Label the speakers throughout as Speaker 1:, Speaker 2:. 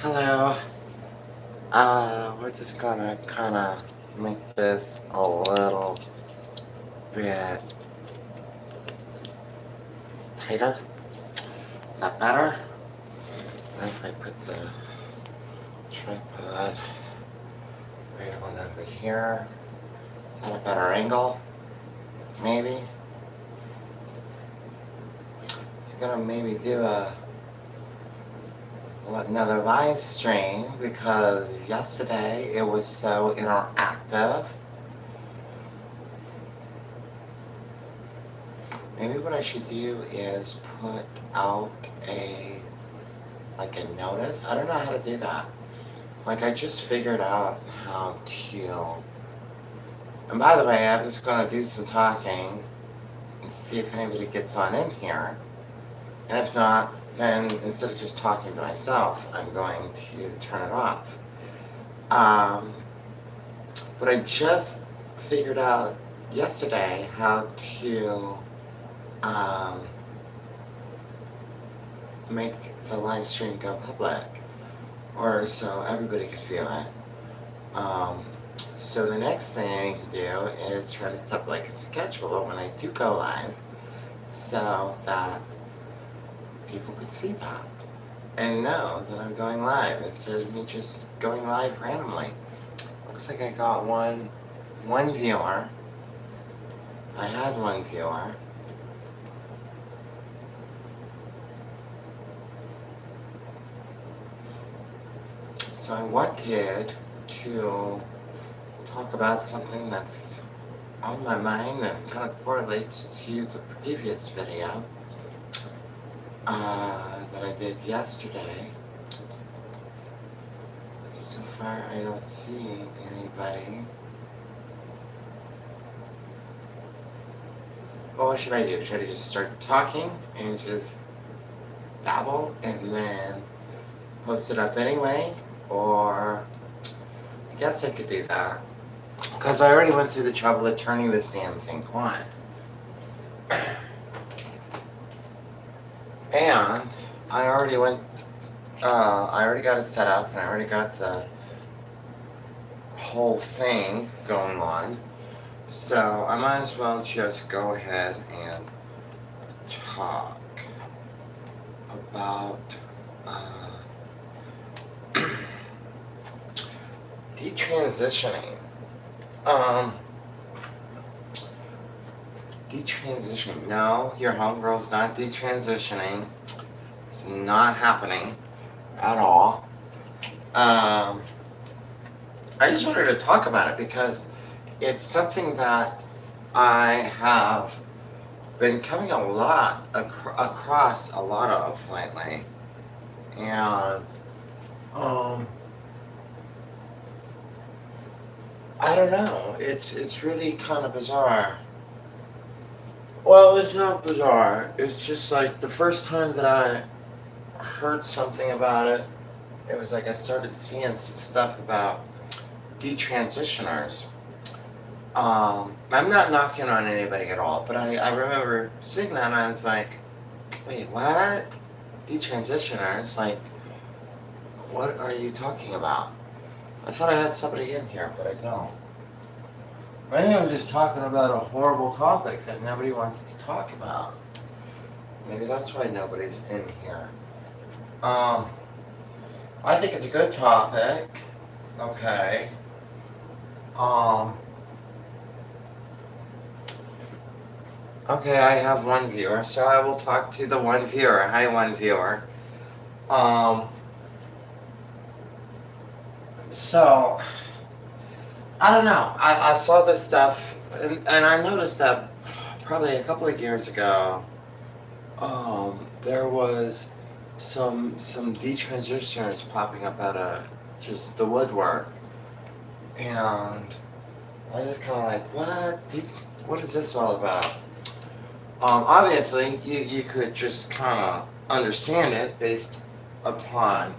Speaker 1: Hello. We're just gonna kind of make this a little bit tighter. Is that better? What if I put the tripod right on over here? Is that a better angle? Maybe. Just gonna maybe do another live stream because yesterday it was so interactive. Maybe what I should do is put out a notice. I don't know how to do that. Like I just figured out how to. And by the way, I'm just gonna do some talking and see if anybody gets on in here. And if not, then instead of just talking to myself, I'm going to turn it off. But I just figured out yesterday how to make the live stream go public, or so everybody could feel it. So the next thing I need to do is try to set up like a schedule when I do go live, so that people could see that and know that I'm going live instead of me just going live randomly. Looks like I got one viewer. I had one viewer. So I wanted to talk about something that's on my mind and kind of correlates to the previous video that I did yesterday. So far I don't see anybody. Well, what should I do? Should I just start talking and just babble and then post it up anyway? Or I guess I could do that, because I already went through the trouble of turning this damn thing on. And I already got it set up, and I already got the whole thing going on. So I might as well just go ahead and talk about detransitioning. Detransitioning. No, your homegirl's not detransitioning. It's not happening at all. I just wanted to talk about it because it's something that I have been coming a lot across a lot of lately, and I don't know. It's really kind of bizarre. Well, it's not bizarre. It's just like the first time that I heard something about it, it was like I started seeing some stuff about detransitioners. I'm not knocking on anybody at all, but I remember seeing that and I was like, wait, what? Detransitioners? Like, what are you talking about? I thought I had somebody in here, but I don't. Maybe I'm just talking about a horrible topic that nobody wants to talk about. Maybe that's why nobody's in here. I think it's a good topic. Okay. Okay, I have one viewer, so I will talk to the one viewer. Hi, one viewer. So, I don't know. I saw this stuff, and I noticed that probably a couple of years ago, there was some detransitioners popping up out of just the woodwork, and I was just kind of like, what? What is this all about? Obviously, you could just kind of understand it based upon,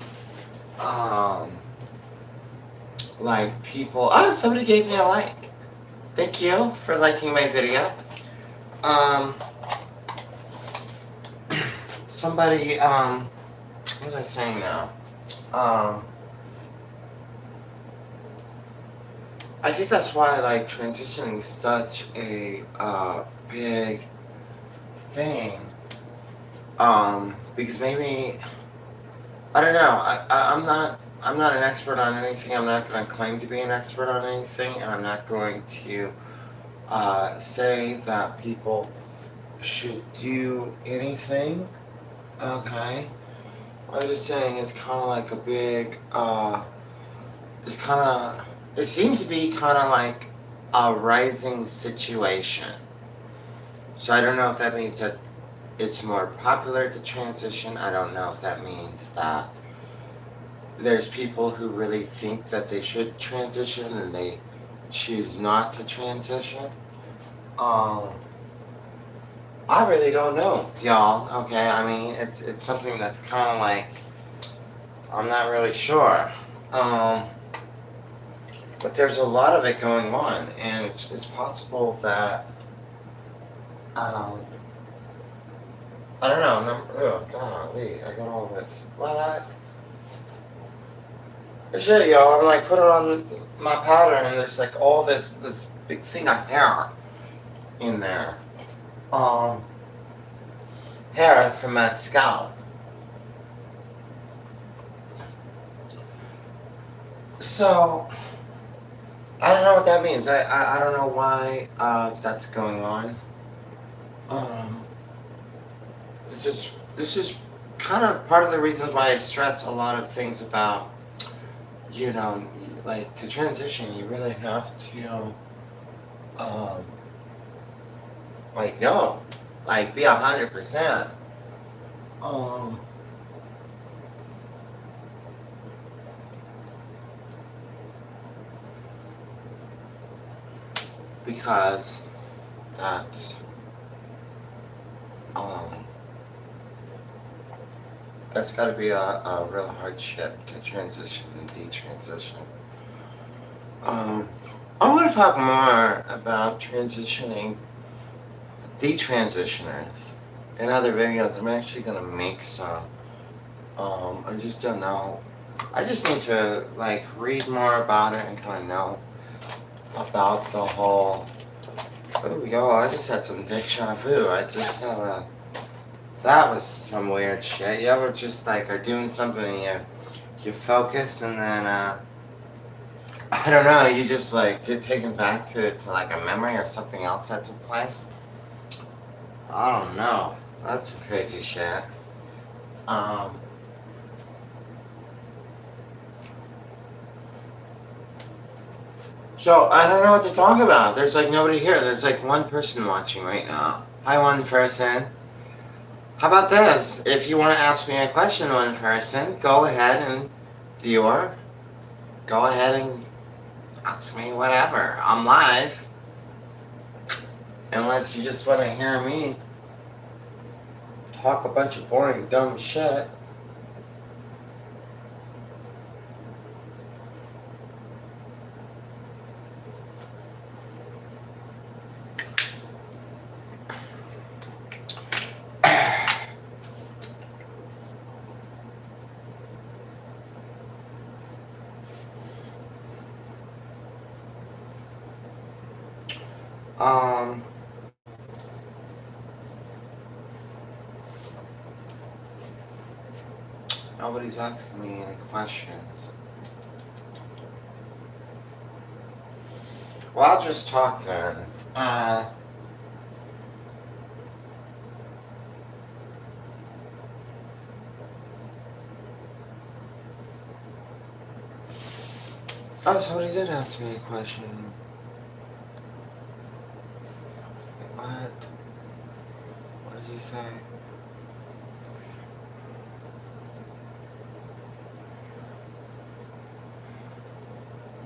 Speaker 1: like people. Oh, somebody gave me a like. Thank you for liking my video. Somebody, what was I saying now? Um, I think that's why like transitioning is such a big thing. Because maybe I don't know. I'm not an expert on anything. I'm not going to claim to be an expert on anything, and I'm not going to say that people should do anything. Okay. I'm just saying it's kind of like a big. It's kind of. It seems to be kind of like a rising situation. So I don't know if that means that it's more popular to transition. I don't know if that means that there's people who really think that they should transition and they choose not to transition. Um, I really don't know, y'all. Okay, I mean it's something that's kind of like I'm not really sure. Um, but there's a lot of it going on, and it's possible that um, I don't know. Oh golly, I got all this. What? Shit, y'all. I'm like putting on my powder, and there's like all this big thing of hair in there. Um, hair from my scalp. So I don't know what that means. I don't know why that's going on. Um, this is kind of part of the reasons why I stress a lot of things about like to transition. You really have to um, like no, like be 100%. Um, because that's um that's got to be a real hardship to transition and detransition. Um, I want to talk more about transitioning, detransitioners in other videos. I'm actually going to make some. I just don't know. I just need to like read more about it and kind of know about the whole. Oh, y'all! I just had some deja vu. I just had a. That was some weird shit. You ever just like are doing something and you're focused and then I don't know, you just like get taken back to like a memory or something else that took place. I don't know. That's some crazy shit. Um, so I don't know what to talk about. There's like nobody here. There's like one person watching right now. Hi, one person. How about this? If you want to ask me a question, one person, go ahead and viewer, go ahead and ask me whatever. I'm live. Unless you just want to hear me talk a bunch of boring, dumb shit. Um, Nobody's asking me any questions. Well, I'll just talk then. Uh, oh, somebody did ask me a question. Wait, what? What did you say?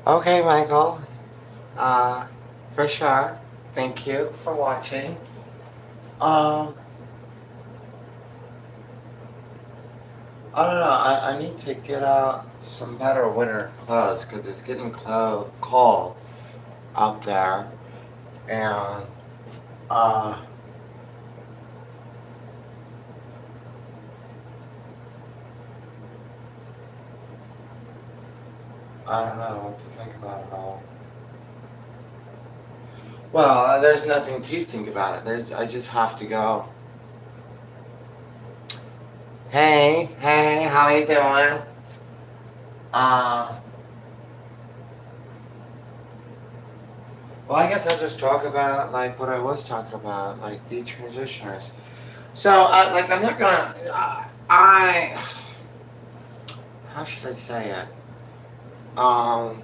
Speaker 1: Okay, Michael. Uh, for sure. Thank you for watching. Um, I don't know. I need to get out some better winter clothes because it's getting cold out there. And, uh, I don't know what to think about it all. Well, there's nothing to think about it. I just have to go. Hey, hey, how you doing? Uh, well, I guess I'll just talk about like what I was talking about, like detransitioners. So, I'm not gonna. How should I say it? Um,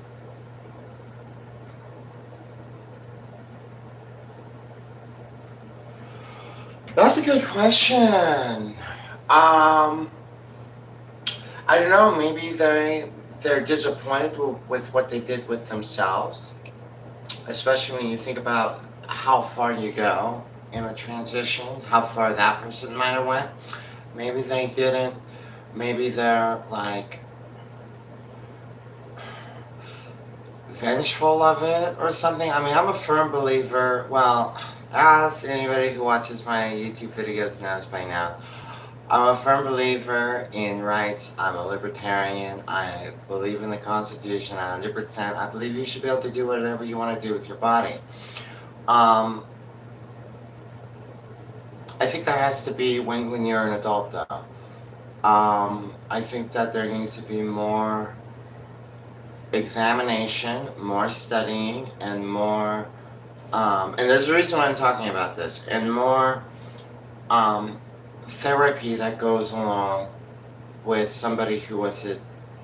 Speaker 1: that's a good question. Um, I don't know. Maybe they're disappointed with what they did with themselves, especially when you think about how far you go in a transition, how far that person might have went. Maybe they didn't. Maybe they're like vengeful of it or something. I mean, I'm a firm believer. Well, as anybody who watches my YouTube videos knows by now, I'm a firm believer in rights. I'm a libertarian. I believe in the Constitution 100%. I believe you should be able to do whatever you want to do with your body. Um, I think that has to be when you're an adult, though. I think that there needs to be more examination, more studying, and more. And there's a reason why I'm talking about this, and more um, therapy that goes along with somebody who wants to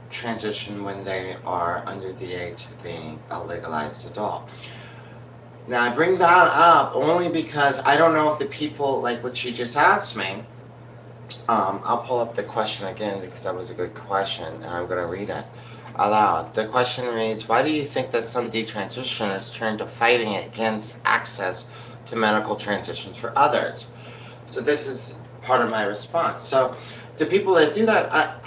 Speaker 1: transition when they are under the age of being a legalized adult. Now, I bring that up only because I don't know if the people, like what you just asked me, I'll pull up the question again because that was a good question, and I'm going to read it aloud. The question reads, why do you think that some detransitioners turn to fighting against access to medical transitions for others? So this is part of my response. So the people that do that,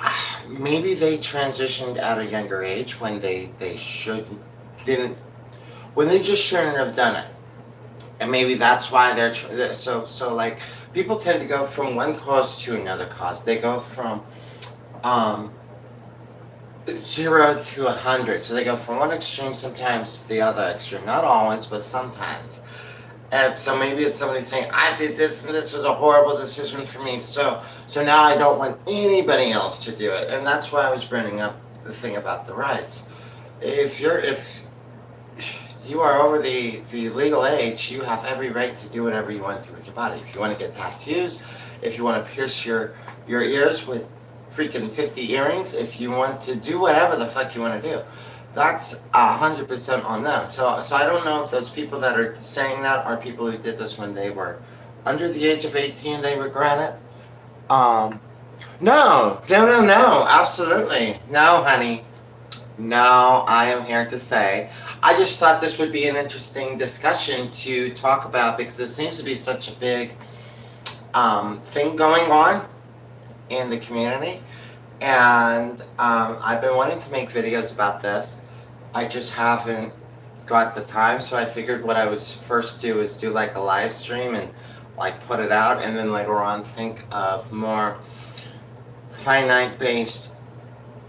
Speaker 1: maybe they transitioned at a younger age when they shouldn't, didn't, when they just shouldn't have done it. And maybe that's why so like people tend to go from one cause to another cause. They go from um, 0 to 100. So they go from one extreme sometimes to the other extreme. Not always, but sometimes. And so maybe it's somebody saying, I did this and this was a horrible decision for me. So now I don't want anybody else to do it. And that's why I was bringing up the thing about the rights. If you are over the legal age, you have every right to do whatever you want to with your body. If you want to get tattoos, if you want to pierce your ears with freaking 50 earrings, if you want to do whatever the fuck you want to do, that's 100% on them. So I don't know if those people that are saying that are people who did this when they were under the age of 18, they regret it. No, absolutely. No, honey. No, I am here to say, I just thought this would be an interesting discussion to talk about because there seems to be such a big thing going on in the community. And I've been wanting to make videos about this. I just haven't got the time, so I figured what I would first do is do like a live stream and like put it out, and then later on think of more finite based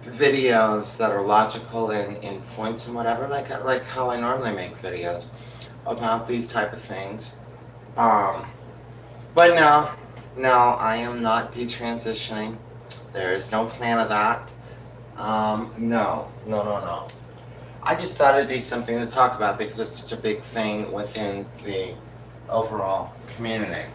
Speaker 1: videos that are logical in points and whatever, like how I normally make videos about these type of things. Um, but no, I am not detransitioning. There is no plan of that. No. I just thought it'd be something to talk about because it's such a big thing within the overall community.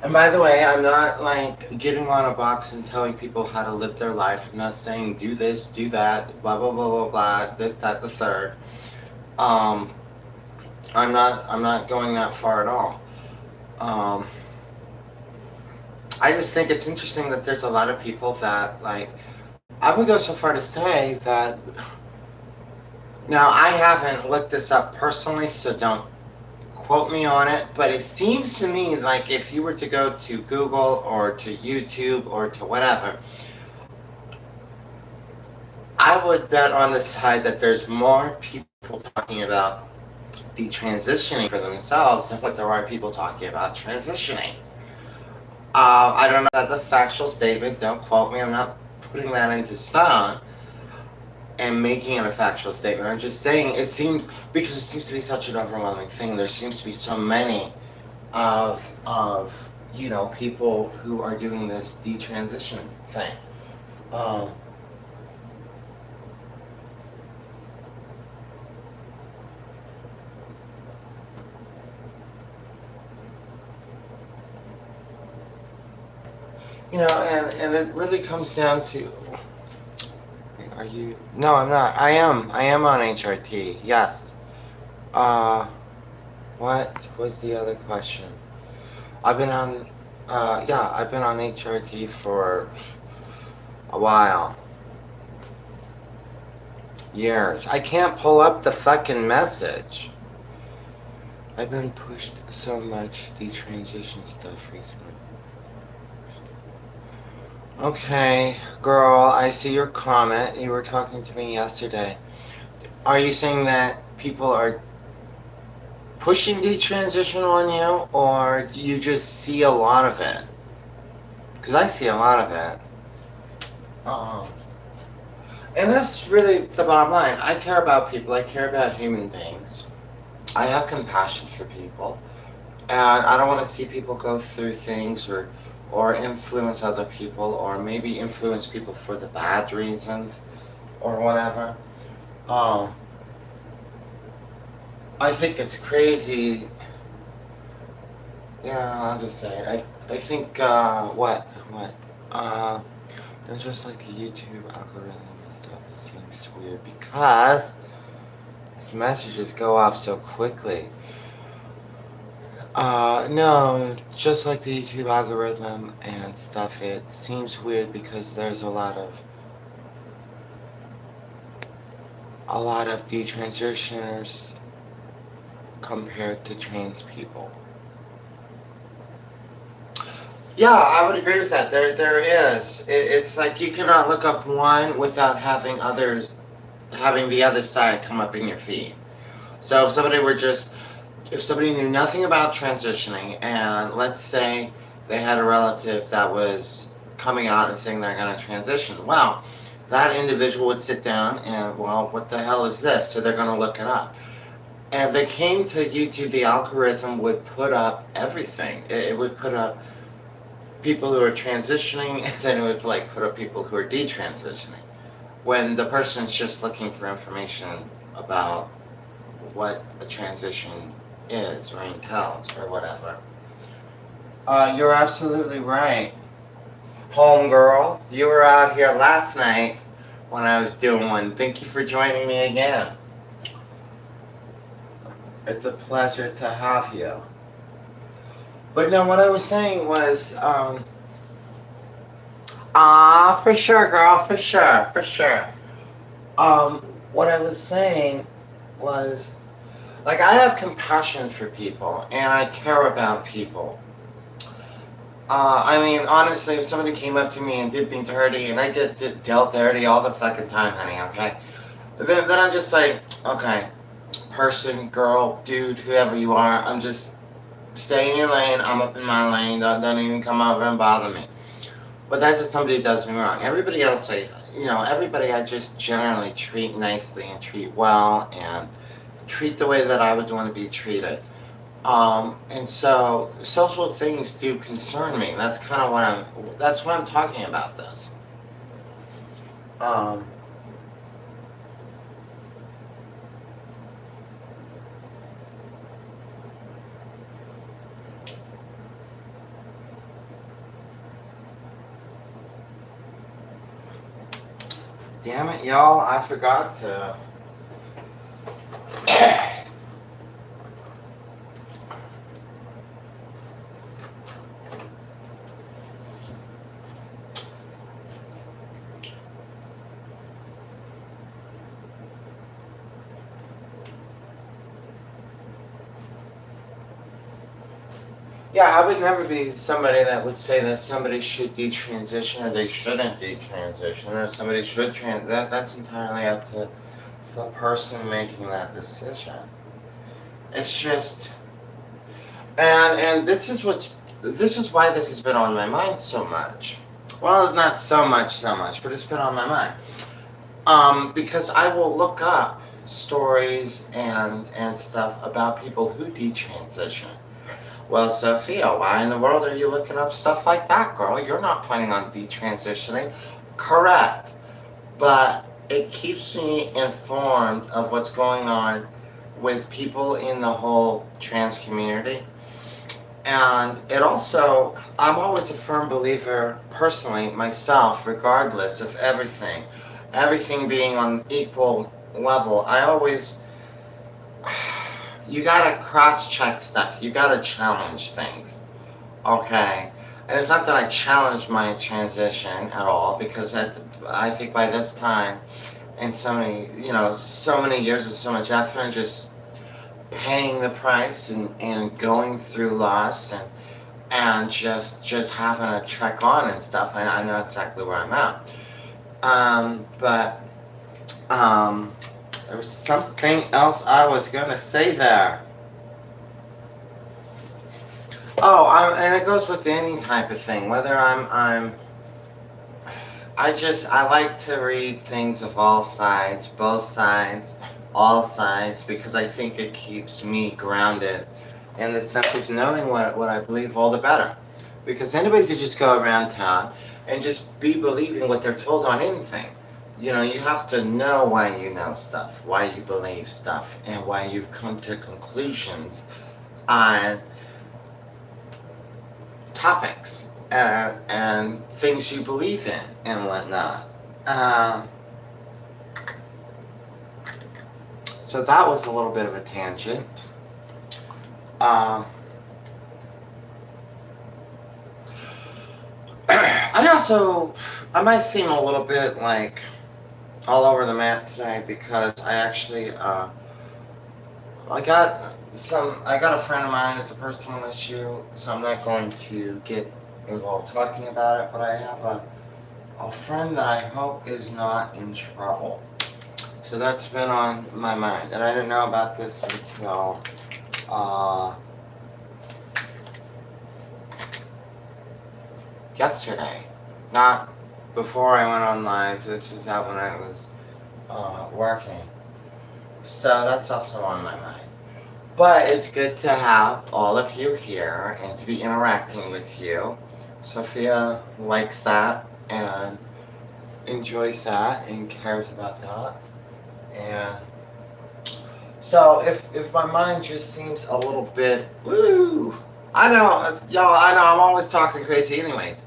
Speaker 1: And by the way, I'm not like getting on a box and telling people how to live their life. I'm not saying do this, do that, blah blah blah blah blah, this, that, the third. Um, I'm not going that far at all. Um, I just think it's interesting that there's a lot of people that like. I would go so far to say that. Now I haven't looked this up personally, so don't quote me on it, but it seems to me like if you were to go to Google or to YouTube or to whatever, I would bet on the side that there's more people talking about detransitioning for themselves than what there are people talking about transitioning. I don't know if that's a factual statement. Don't quote me. I'm not putting that into stone and making it a factual statement. I'm just saying it seems, because it seems to be such an overwhelming thing. There seems to be so many of people who are doing this detransition thing. Um, and it really comes down to, are you? No, I'm not. I am on HRT. Yes. Uh, what was the other question? I've been on. Yeah, I've been on HRT for a while. Years. I can't pull up the fucking message. I've been pushed so much detransition stuff recently. Okay, girl, I see your comment. You were talking to me yesterday. Are you saying that people are pushing detransition on you, or do you just see a lot of it? Because I see a lot of it. Um, and that's really the bottom line. I care about people. I care about human beings. I have compassion for people, and I don't want to see people go through things or influence other people, or maybe influence people for the bad reasons or whatever. Um, I think it's crazy. Yeah, I'll just say it. I think what don't just like the YouTube algorithm and stuff. It seems weird because these messages go off so quickly. No, just like the YouTube algorithm and stuff, it seems weird because there's a lot of detransitioners compared to trans people. Yeah, I would agree with that. There is. It's like you cannot look up one without having the other side come up in your feed. So if somebody knew nothing about transitioning, and let's say they had a relative that was coming out and saying they're going to transition, well, that individual would sit down and, well, what the hell is this? So they're going to look it up. And if they came to YouTube, the algorithm would put up everything. It would put up people who are transitioning, and then it would like put up people who are detransitioning. When the person's just looking for information about what a transition is or entails or whatever. You're absolutely right. Homegirl, you were out here last night when I was doing one. Thank you for joining me again. It's a pleasure to have you. But no, what I was saying was, for sure, girl, for sure, for sure. What I was saying was, like, I have compassion for people, and I care about people. I mean, honestly, if somebody came up to me and did me dirty, and I get dealt dirty all the fucking time, honey, okay? Then I'm just like, okay, person, girl, dude, whoever you are, I'm just stay in your lane. I'm up in my lane. Don't even come over and bother me. But that's just somebody who does me wrong. Everybody else, everybody I just generally treat nicely and treat well and treat the way that I would want to be treated. And so social things do concern me. That's kind of that's why I'm talking about this. Um, Damn it, y'all, I forgot to. Yeah, I would never be somebody that would say that somebody should detransition or they shouldn't detransition or somebody should that's entirely up to the person making that decision. It's just and this is what's this is why this has been on my mind so much. Well, not so much, but it's been on my mind. Because I will look up stories and stuff about people who detransition. Well, Sophia, why in the world are you looking up stuff like that, girl? You're not planning on detransitioning. Correct. But it keeps me informed of what's going on with people in the whole trans community. And it also, I'm always a firm believer, personally, myself, regardless of everything being on equal level. I always, you gotta cross check stuff, you gotta challenge things, okay? And it's not that I challenged my transition at all, because I think by this time, and so many years of so much effort and just paying the price and going through loss and just having to trek on and stuff. I know exactly where I'm at. But there was something else I was gonna say there. Oh, and it goes with any type of thing. Whether I like to read things of all sides, both sides, all sides, because I think it keeps me grounded in the sense of knowing what I believe, all the better. Because anybody could just go around town and just be believing what they're told on anything. You have to know why you know stuff, why you believe stuff, and why you've come to conclusions on topics and things you believe in and whatnot. Um, so that was a little bit of a tangent. Um, I might seem a little bit like all over the map today because I actually, I got a friend of mine, it's a personal issue, so I'm not going to get involved talking about it, but I have a friend that I hope is not in trouble. So that's been on my mind, and I didn't know about this until yesterday. Not before I went on live, this was out when I was working. So that's also on my mind. But it's good to have all of you here and to be interacting with you. Sophia likes that and enjoys that and cares about that. And so if my mind just seems a little bit, woo, I know, y'all, I know I'm always talking crazy anyways.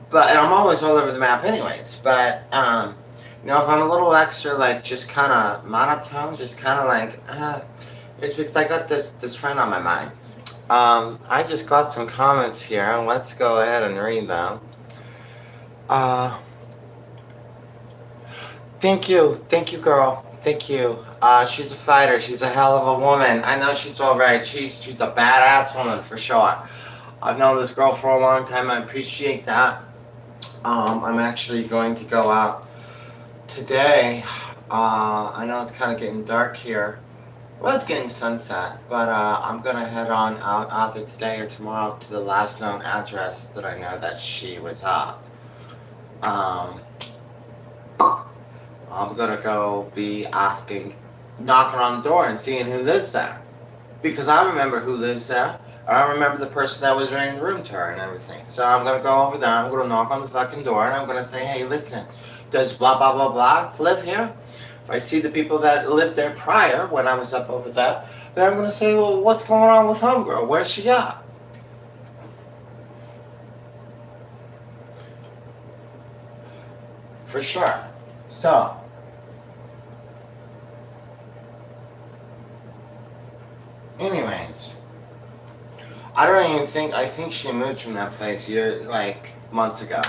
Speaker 1: And I'm always all over the map anyways. But, if I'm a little extra, like, just kind of monotone, just kind of like, it's because I got this friend on my mind. I just got some comments here, and let's go ahead and read them. Thank you, girl. Thank you. She's a fighter. She's a hell of a woman. I know she's all right. She's a badass woman for sure. I've known this girl for a long time. I appreciate that. I'm actually going to go out today. I know it's kind of getting dark here. Well, it's getting sunset, but I'm going to head on out either today or tomorrow to the last known address that I know that she was at. I'm going to go be knocking on the door and seeing who lives there. Because I remember who lives there. I remember the person that was renting the room to her and everything. So I'm going to go over there, I'm going to knock on the fucking door, and I'm going to say, hey, listen, does blah, blah, blah, blah live here? If I see the people that lived there prior, when I was up over there, then I'm going to say, well, what's going on with homegirl? Where's she at? For sure. So, anyways, I think she moved from that place months ago,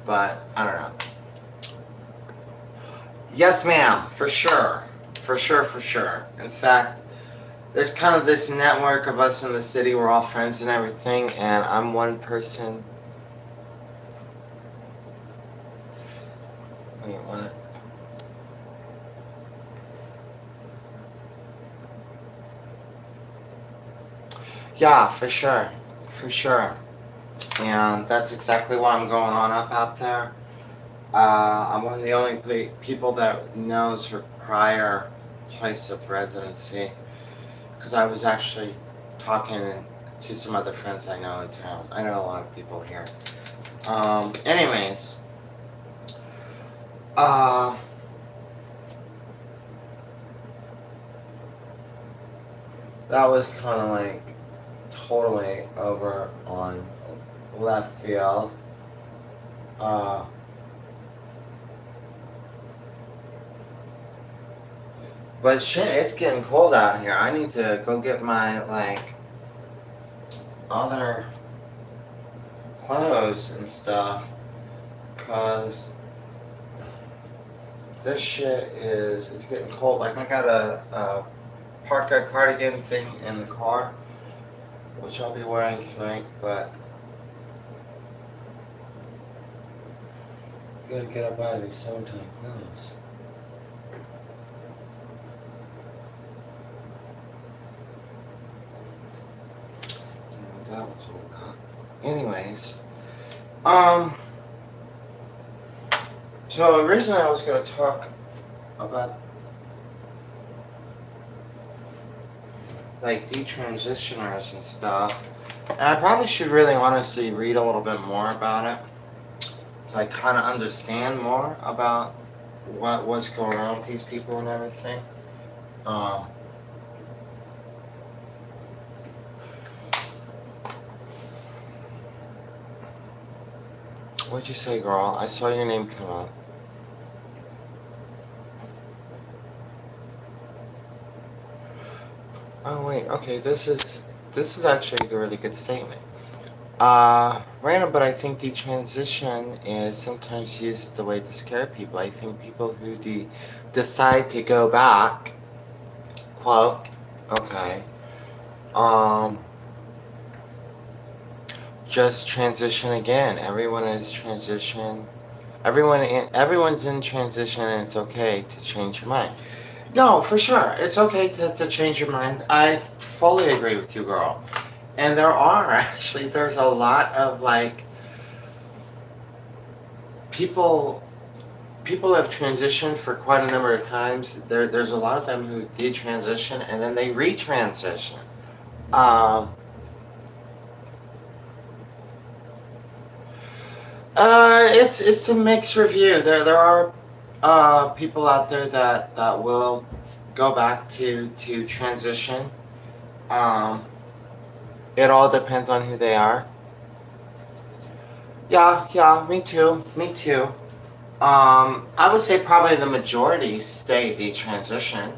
Speaker 1: but I don't know. Yes, ma'am, for sure. For sure. In fact, there's kind of this network of us in the city, we're all friends and everything, and I'm one person. Wait, what? Yeah, for sure. And that's exactly why I'm going on up out there. I'm one of the only people that knows her prior place of residency, because I was actually talking to some other friends I know in town. I know a lot of people here. Anyways, uh, that was kind of like totally over on left field. Uh, but shit, it's getting cold out here. I need to go get my, like, other clothes and stuff, cause this shit it's getting cold. Like, I got a parka cardigan thing in the car, which I'll be wearing tonight, but I gotta get up out of these summertime clothes. That was all about. Anyways, so originally I was gonna talk about like detransitioners and stuff, and I probably should really honestly read a little bit more about it, so I kind of understand more about what's going on with these people and everything. Um, what'd you say, girl? I saw your name come up. Oh wait, okay, this is actually a really good statement. Random, but I think detransition is sometimes used as a way to scare people. I think people who decide to go back, quote, okay, um, just transition again. Everyone is transition. Everyone's in transition, and it's okay to change your mind. No, for sure, it's okay to change your mind. I fully agree with you, girl. And there's a lot of like people have transitioned for quite a number of times. There's a lot of them who detransition and then they retransition. Um, it's a mixed review. There are people out there that will go back to transition. Um, it all depends on who they are. Yeah, me too, me too. I would say probably the majority stay detransitioned.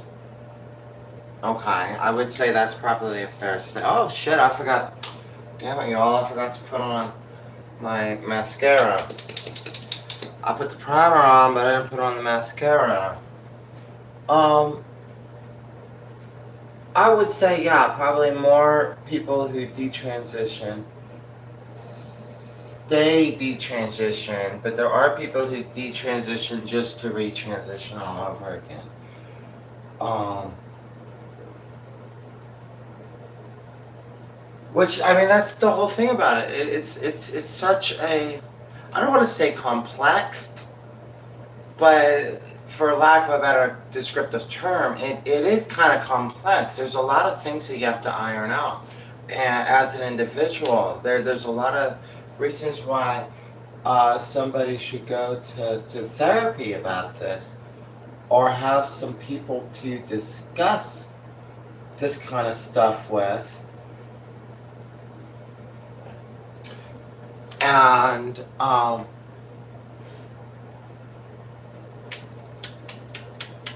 Speaker 1: Okay, I would say that's probably a fair statement. Oh shit, I forgot. Damn it, y'all, I forgot to put on my mascara. I put the primer on, but I didn't put on the mascara. Um, I would say, yeah, probably more people who detransition stay detransition, but there are people who detransition just to retransition all over again. Um, Which I mean, that's the whole thing about it. It's such a, I don't want to say complex, but for lack of a better descriptive term, it is kind of complex. There's a lot of things that you have to iron out. And as an individual, there's a lot of reasons why somebody should go to therapy about this, or have some people to discuss this kind of stuff with. And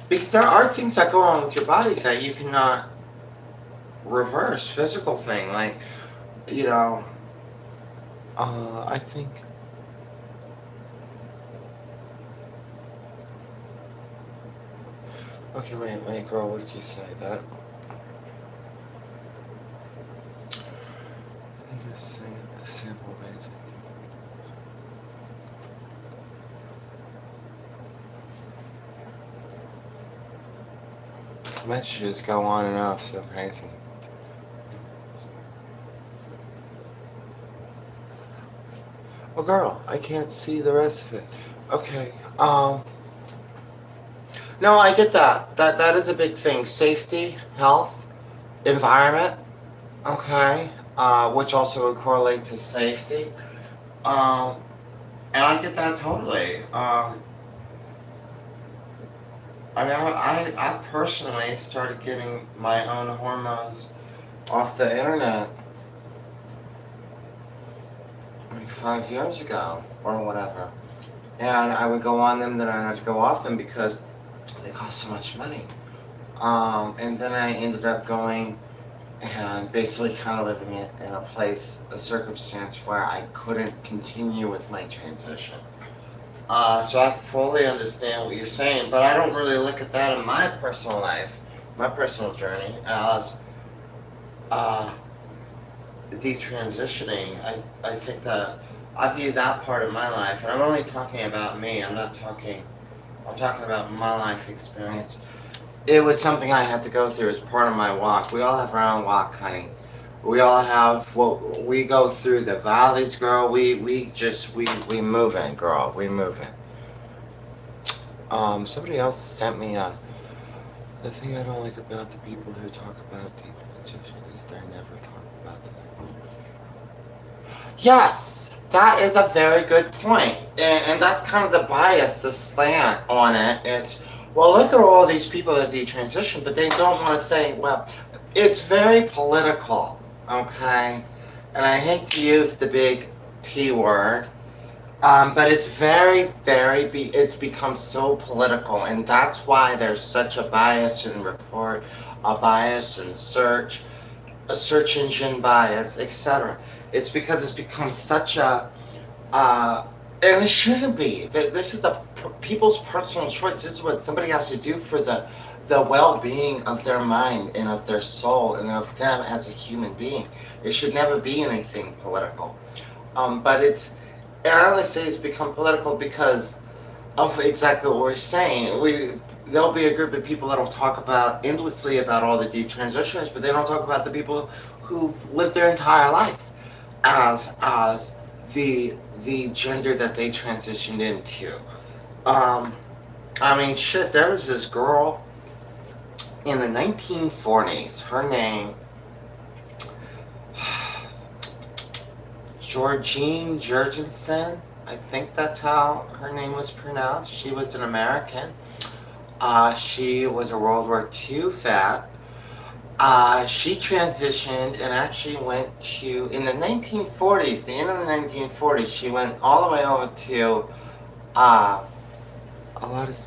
Speaker 1: because there are things that go on with your body that you cannot reverse, physical thing, like, you know, I think, okay, wait, girl, what did you say? That, I think it's saying a sample range, I think. Messages go on and off so crazy. Oh, girl, I can't see the rest of it. Okay. No, I get that. That is a big thing. Safety, health, environment. Okay. Which also would correlate to safety. Um, and I get that totally. I mean, I personally started getting my own hormones off the internet like 5 years ago or whatever. And I would go on them, then I had to go off them because they cost so much money. And then I ended up going and basically kind of living in a place, a circumstance where I couldn't continue with my transition. So I fully understand what you're saying, but I don't really look at that in my personal life, my personal journey, as uh, detransitioning. I think that I view that part of my life, and I'm only talking about me. I'm talking about my life experience. It was something I had to go through as part of my walk. We all have our own walk, honey. We all have what we go through the valleys, girl. We moving, girl. We moving. Somebody else sent me the thing I don't like about the people who talk about detransition is they never talk about the. Yes, that is a very good point. And that's kind of the bias, the slant on it. It's, well, look at all these people that detransition, but they don't want to say, well, it's very political, okay? And I hate to use the big P word, but it's it's become so political, and that's why there's such a bias in report, a bias in search, a search engine bias, etc. It's because it's become such a, uh, and it shouldn't be. This is the people's personal choice. This is what somebody has to do for the well-being of their mind and of their soul and of them as a human being. It should never be anything political. But and I only say it's become political because of exactly what we're saying. There'll be a group of people that'll talk about endlessly about all the detransitioners, but they don't talk about the people who've lived their entire life as the gender that they transitioned into. Um, I mean, shit. There was this girl in the 1940s. Her name, Georgine Jurgensen. I think that's how her name was pronounced. She was an American. She was a World War II vet. She transitioned and actually went to, in the 1940s, the end of the 1940s, she went all the way over to a lot of.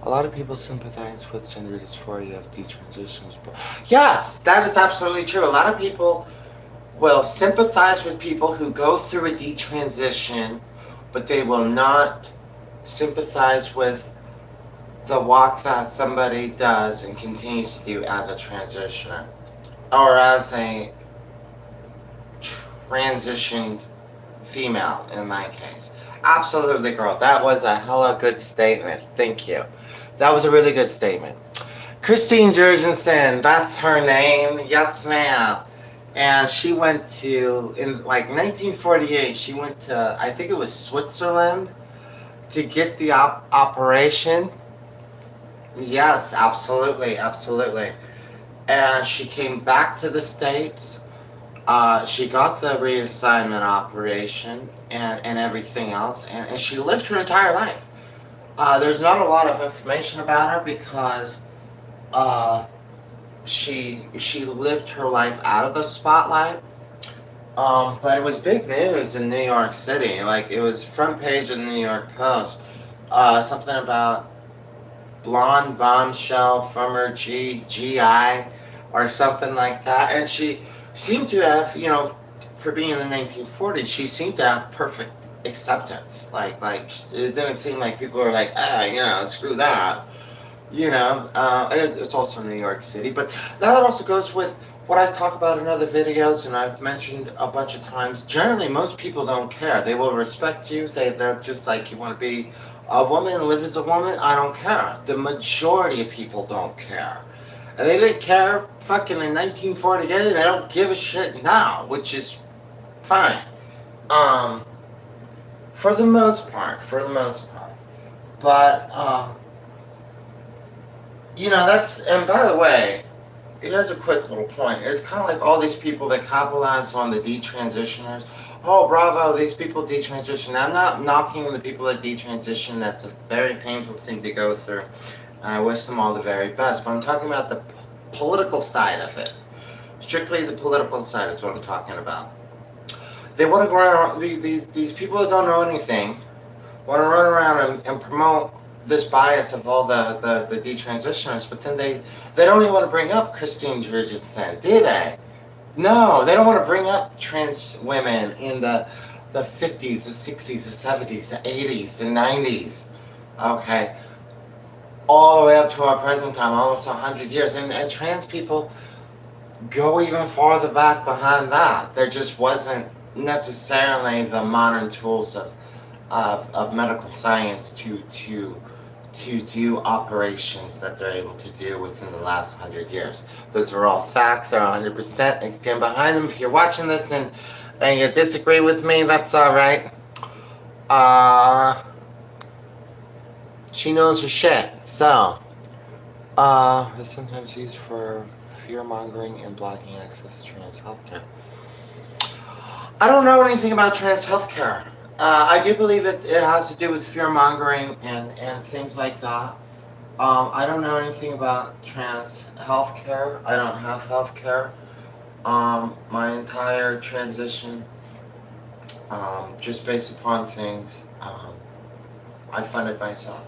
Speaker 1: A lot of people sympathize with gender dysphoria of detransitions, but yes, that is absolutely true. A lot of people will sympathize with people who go through a detransition, but they will not sympathize with the walk that somebody does and continues to do as a transitioner or as a transitioned female in my case. Absolutely, girl. That was a hella good statement. Thank you. That was a really good statement. Christine Jurgensen, that's her name. Yes, ma'am. And she went to, in like 1948, she went to, I think it was Switzerland to get the operation. Yes, absolutely, absolutely. And she came back to the States. She got the reassignment operation and everything else, and she lived her entire life. There's not a lot of information about her because she lived her life out of the spotlight. But it was big news in New York City. Like, it was front page of the New York Post. Something about blonde bombshell from her GI or something like that. And she seemed to have, for being in the 1940s, she seemed to have perfect acceptance. Like it didn't seem like people were like, screw that. And it's also New York City. But that also goes with what I talk about in other videos, and I've mentioned a bunch of times. Generally, most people don't care. They will respect you. They're just like, you want to be A woman lives as a woman, I don't care. The majority of people don't care. And they didn't care fucking in 1948, and they don't give a shit now, which is fine. For the most part, But, that's, and by the way, here's a quick little point. It's kind of like all these people that capitalize on the detransitioners. Oh, bravo, these people detransition. I'm not knocking the people that detransition. That's a very painful thing to go through. I wish them all the very best. But I'm talking about the political side of it. Strictly the political side is what I'm talking about. They want to go around, these people that don't know anything, want to run around and promote this bias of all the detransitioners, but then they don't even want to bring up Christine Jurgensen, do they? No, they don't want to bring up trans women in the 50s, the 60s, the 70s, the 80s, the 90s, okay, all the way up to our present time, almost 100 years, and trans people go even farther back behind that. There just wasn't necessarily the modern tools of medical science to do operations that they're able to do within the last 100 years. Those are all facts, they're 100%. I stand behind them. If you're watching this and you disagree with me, that's all right. She knows her shit. So, it's sometimes used for fear-mongering and blocking access to trans healthcare. I don't know anything about trans healthcare. I do believe it has to do with fear-mongering and things like that. I don't know anything about trans healthcare. I don't have healthcare. My entire transition, just based upon things, I funded myself.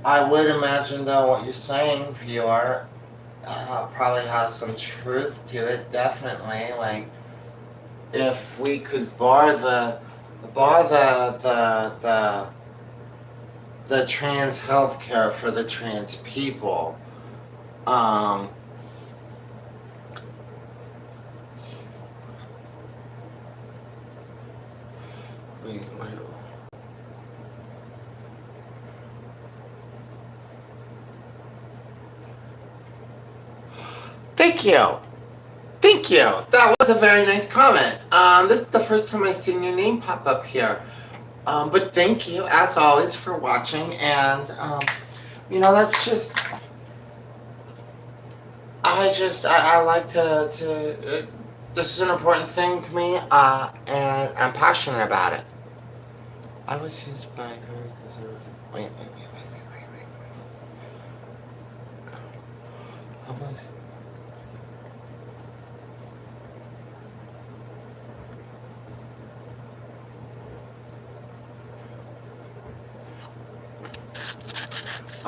Speaker 1: I would imagine, though, what you're saying, viewer, probably has some truth to it. Definitely, like, if we could bar the trans healthcare for the trans people, Thank you. Thank you. That was a very nice comment. This is the first time I've seen your name pop up here. But thank you, as always, for watching. And, that's just... I like to this is an important thing to me, and I'm passionate about it. I was used by very conservative... Wait. I was...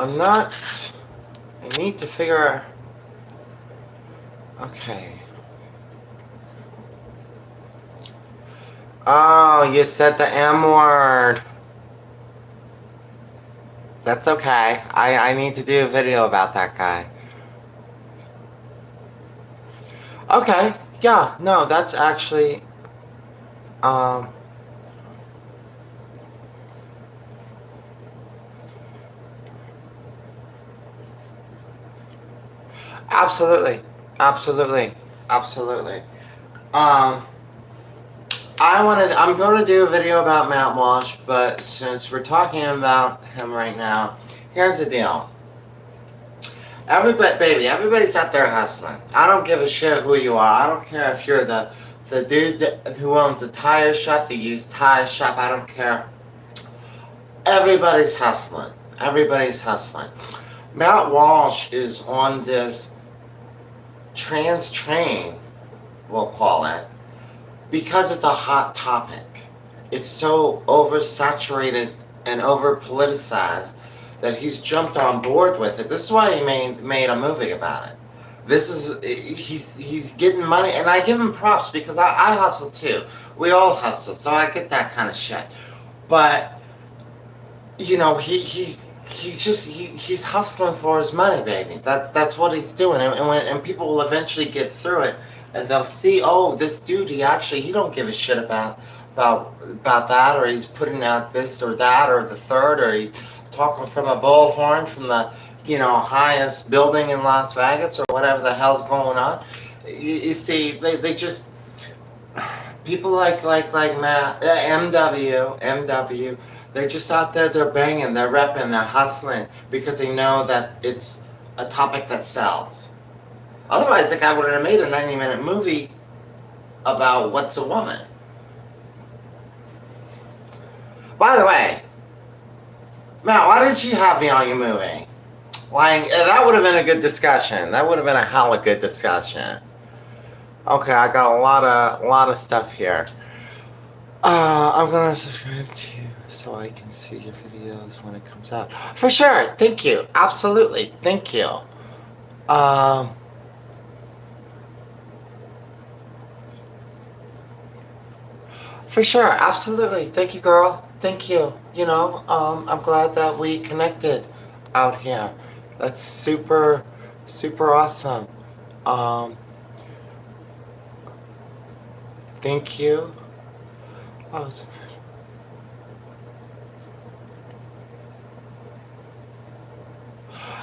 Speaker 1: I need to figure... Okay. Oh, you said the M word. That's okay. I need to do a video about that guy. Okay. Yeah, no, that's actually... Absolutely. I'm going to do a video about Matt Walsh, but since we're talking about him right now, here's the deal. Everybody's out there hustling. I don't give a shit who you are. I don't care if you're the dude who owns a tire shop, the used tire shop. I don't care. Everybody's hustling. Matt Walsh is on this trans train, we'll call it, because it's a hot topic. It's so oversaturated and over-politicized that he's jumped on board with it. This is why he made a movie about it. He's getting money, and I give him props because I hustle too. We all hustle, so I get that kind of shit. But, he's hustling for his money, baby. That's what he's doing, and people will eventually get through it, and they'll see, oh, this dude, he don't give a shit about about that, or he's putting out this or that or the third, or he's talking from a bullhorn from the highest building in Las Vegas or whatever the hell's going on. You see, they just people like Matt MW. They're just out there. They're banging. They're repping. They're hustling because they know that it's a topic that sells. Otherwise, the guy would have made a 90-minute movie about what's a woman. By the way, Matt, why didn't you have me on your movie? Like, that would have been a good discussion. That would have been a hella good discussion. Okay, I got a lot of stuff here. I'm gonna subscribe to you so I can see your videos when it comes out. For sure. Thank you. Absolutely. Thank you. For sure. Absolutely. Thank you, girl. Thank you. I'm glad that we connected out here. That's super, super awesome. Thank you. Oh,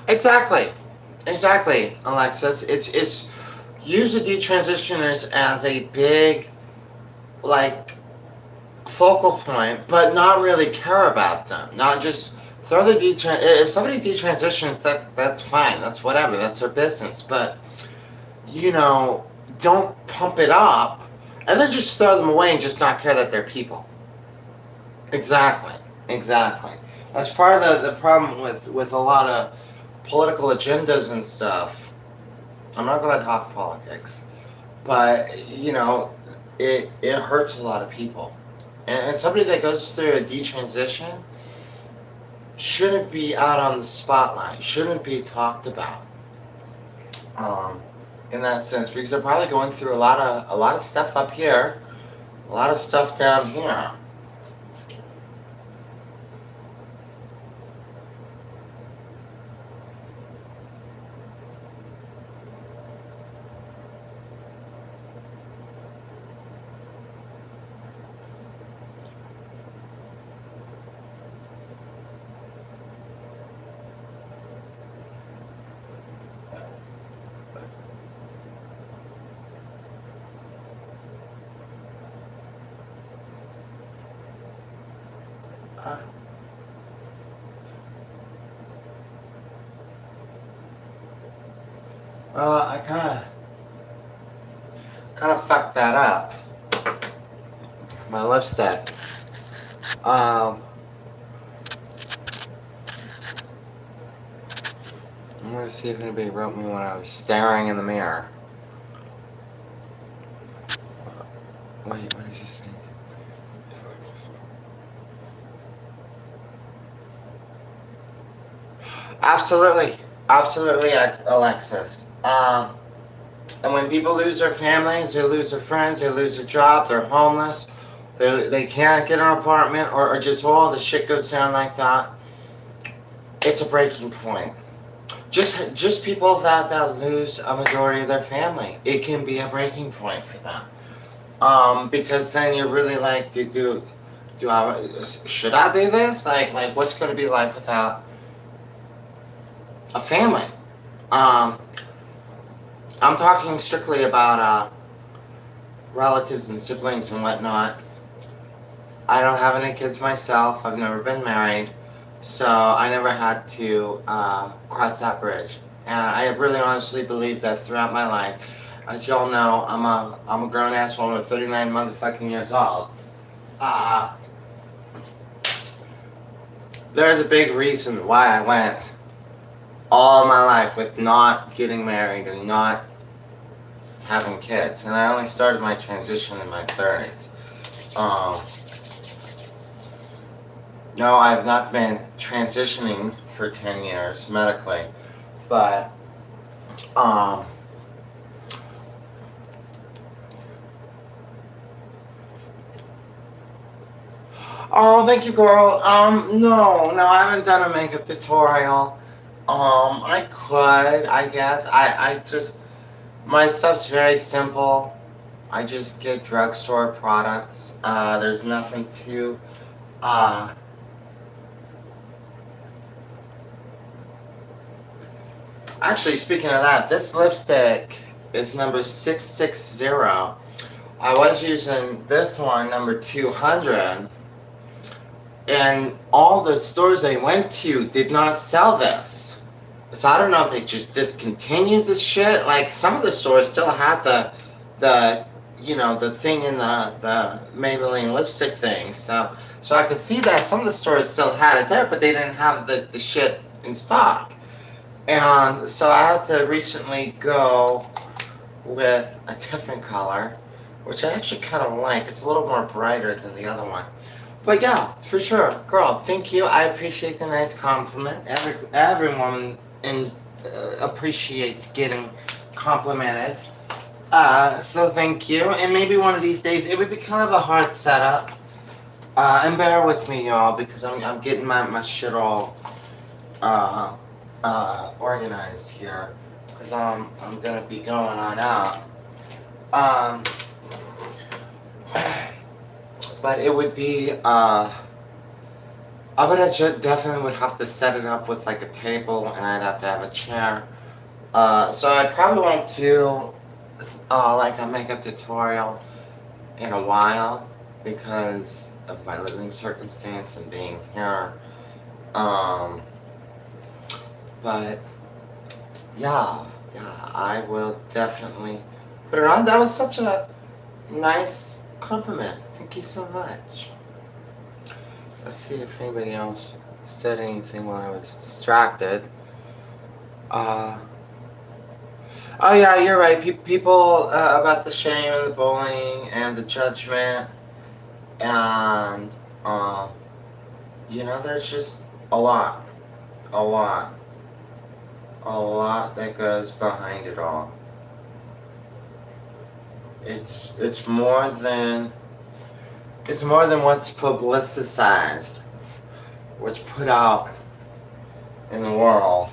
Speaker 1: exactly, Alexis. It's use the detransitioners as a big like focal point, but not really care about them. Not just throw the if somebody detransitions, that's fine. That's whatever. That's their business. But don't pump it up and then just throw them away and just not care that they're people. Exactly. That's part of the problem with a lot of political agendas and stuff. I'm not going to talk politics, but it hurts a lot of people. And somebody that goes through a detransition shouldn't be out on the spotlight, shouldn't be talked about. In that sense, because they're probably going through a lot of stuff up here, a lot of stuff down here. I kind of fucked that up. My lipstick. I'm gonna see if anybody wrote me when I was staring in the mirror. Wait, what did you say? Absolutely, Alexis. And when people lose their families, they lose their friends, they lose their job, they're homeless, they can't get an apartment, or just all the shit goes down like that. It's a breaking point. Just people that lose a majority of their family, it can be a breaking point for them. Because then you're really like, should I do this? Like what's going to be life without a family? I'm talking strictly about relatives and siblings and whatnot. I don't have any kids myself. I've never been married, so I never had to cross that bridge. And I really honestly believe that throughout my life, as y'all know, I'm a grown ass woman of 39 motherfucking years old. There's a big reason why I went all my life with not getting married and not having kids, and I only started my transition in my 30s. No, I've not been transitioning for 10 years medically, but oh, thank you, girl. No, I haven't done a makeup tutorial. I guess. I just, my stuff's very simple. I just get drugstore products. There's nothing to. Uh, Actually, speaking of that, this lipstick is number 660. I was using this one, number 200, and all the stores I went to did not sell this. So I don't know if they just discontinued the shit. Like, some of the stores still had the the thing in the Maybelline lipstick thing. So I could see that some of the stores still had it there, but they didn't have the shit in stock. And so I had to recently go with a different color, which I actually kind of like. It's a little more brighter than the other one. But yeah, for sure. Girl, thank you. I appreciate the nice compliment. Everyone appreciates getting complimented. So thank you. And maybe one of these days, it would be kind of a hard setup. And bear with me, y'all, because I'm getting my shit all organized here. Because I'm going to be going on out. But it would be, definitely would have to set it up with like a table, and I'd have to have a chair. So I probably won't do like a makeup tutorial in a while because of my living circumstance and being here. But yeah, I will definitely put it on. That was such a nice compliment. Thank you so much. Let's see if anybody else said anything while I was distracted. Oh yeah, you're right. People about the shame and the bullying and the judgment, and there's just a lot that goes behind it all. It's more than what's publicized, what's put out in the world.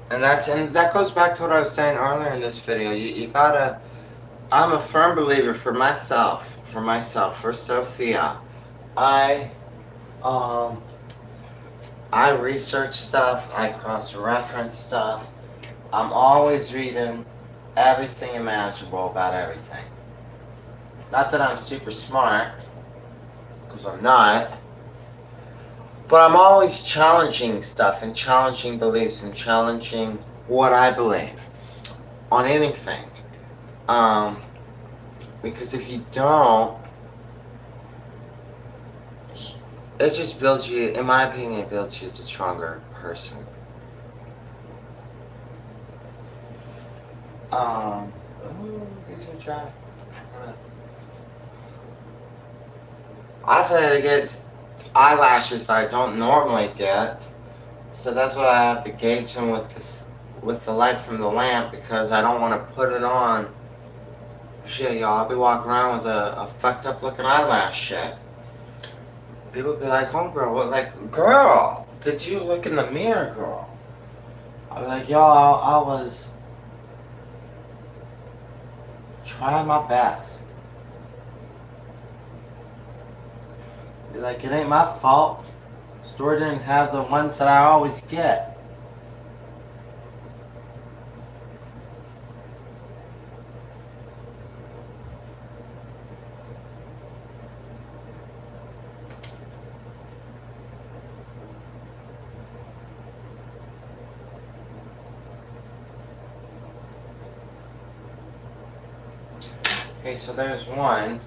Speaker 1: And that goes back to what I was saying earlier in this video. You gotta. I'm a firm believer for myself, for Sophia. I research stuff. I cross-reference stuff. I'm always reading everything imaginable about everything. Not that I'm super smart, because I'm not. But I'm always challenging stuff and challenging beliefs and challenging what I believe on anything. Because if you don't, it just builds you, in my opinion, it builds you as a stronger person. These are dry. I said to get eyelashes that I don't normally get, so that's why I have to gauge them with the light from the lamp, because I don't want to put it on. Shit, y'all, I'll be walking around with a fucked up looking eyelash shit. People be like, homegirl, what? Like, girl, did you look in the mirror, girl? I'll be like, y'all, I was trying my best. Be like, it ain't my fault. Store didn't have the ones that I always get. Okay, so there's one.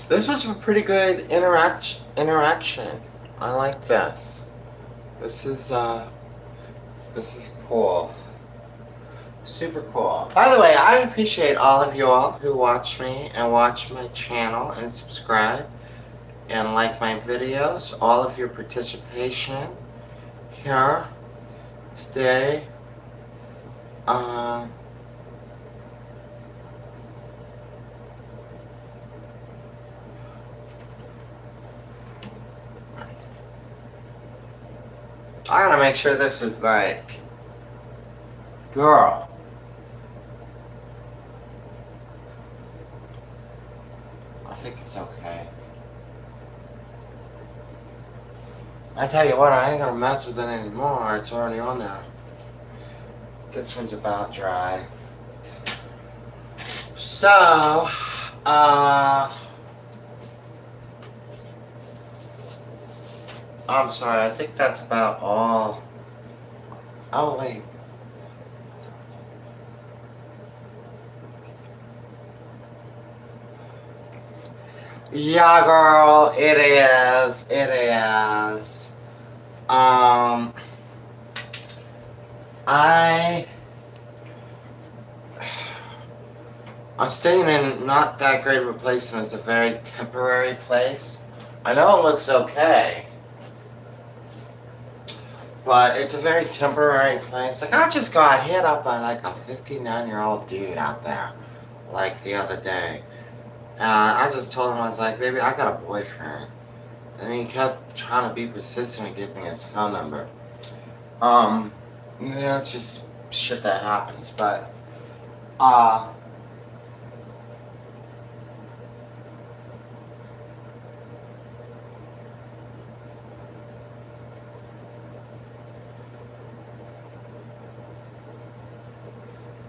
Speaker 1: This was a pretty good interaction. I like this. This is cool. Super cool. By the way, I appreciate all of you all who watch me and watch my channel and subscribe and like my videos. All of your participation here today. I gotta make sure this is like Girl. I think it's okay. I tell you what, I ain't gonna mess with it anymore. It's already on there. This one's about dry. So, I'm sorry, I think that's about all. Oh, wait. Yeah, girl, it is. It is. Um, I I'm staying in not that great of a place, and it's a very temporary place. I know it looks okay, but it's a very temporary place. Like, I just got hit up by like a 59-year-old dude out there, like the other day. I just told him, I was like, baby, I got a boyfriend. And he kept trying to be persistent and give me his phone number. Yeah, it's just shit that happens, but, uh,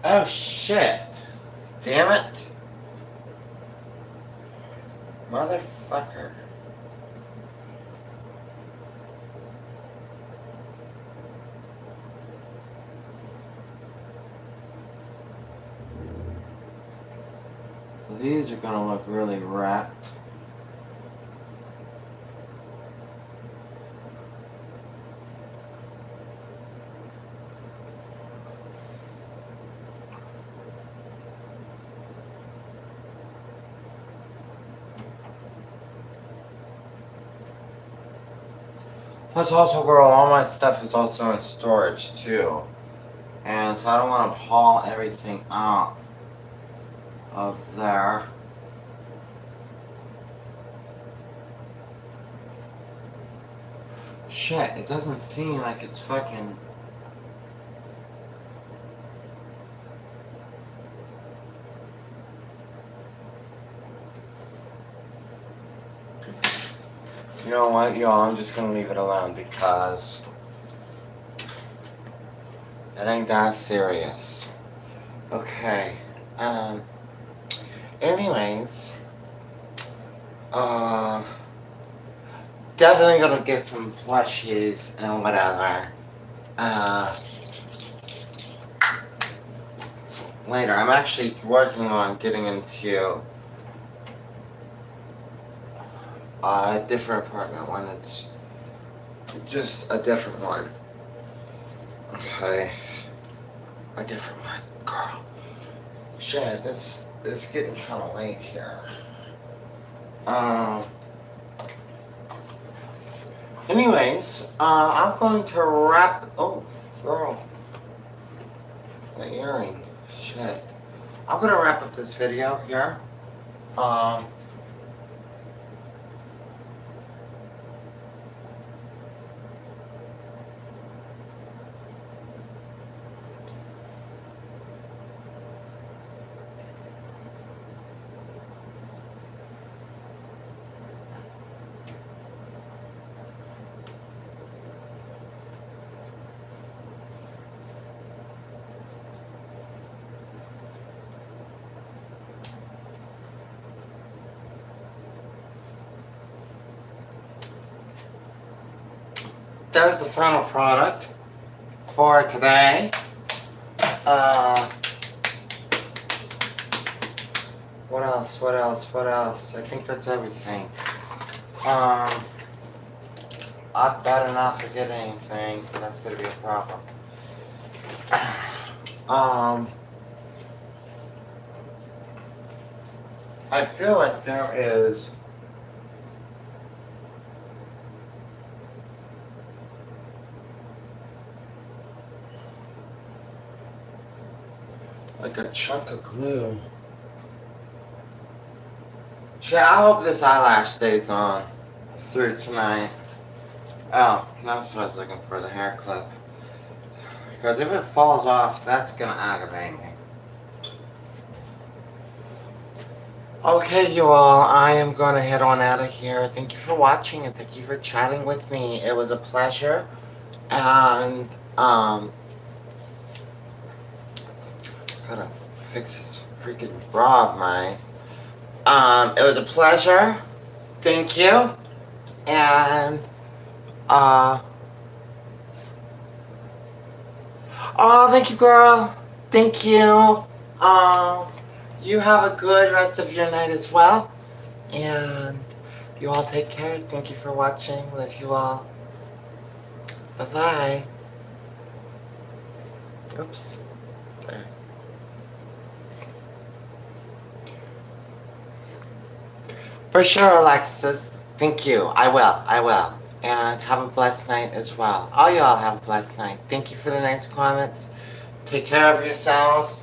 Speaker 1: oh shit. Damn it. Motherfucker. These are gonna look really wrapped. Plus also, girl, all my stuff is also in storage too. And so I don't want to haul everything out of there. Shit, it doesn't seem like it's fucking... You know what, y'all, I'm just gonna leave it alone because it ain't that serious. Okay, anyways, definitely gonna get some plushies and whatever, later. I'm actually working on getting into a different apartment when it's just a different one. Okay. A different one. Girl. Shit, it's getting kind of late here. Anyways, I'm going to wrap... Oh, girl. The earring. Shit. I'm going to wrap up this video here. That was the final product for today. What else? What else? What else? I think that's everything. I better not forget anything, because that's going to be a problem. I feel like there is like a chunk of glue. Shit, I hope this eyelash stays on through tonight. Oh, that's what I was looking for, the hair clip. Because if it falls off, that's going to aggravate me. Okay, you all, I am going to head on out of here. Thank you for watching and thank you for chatting with me. It was a pleasure. And, gotta fix this freaking bra of mine. It was a pleasure. Thank you. And, oh, thank you, girl. Thank you. You have a good rest of your night as well. And you all take care. Thank you for watching. Love you all. Bye-bye. Oops. There. For sure, Alexis. Thank you. I will. I will. And have a blessed night as well. All you all have a blessed night. Thank you for the nice comments. Take care of yourselves.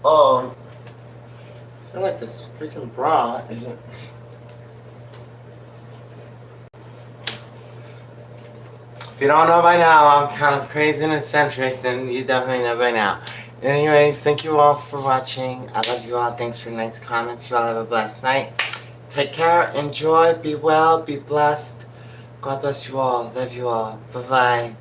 Speaker 1: I feel like this freaking bra isn't... If you don't know by now, I'm kind of crazy and eccentric, then you definitely know by now. Anyways, thank you all for watching. I love you all. Thanks for nice comments. You all have a blessed night. Take care. Enjoy. Be well. Be blessed. God bless you all. Love you all. Bye-bye.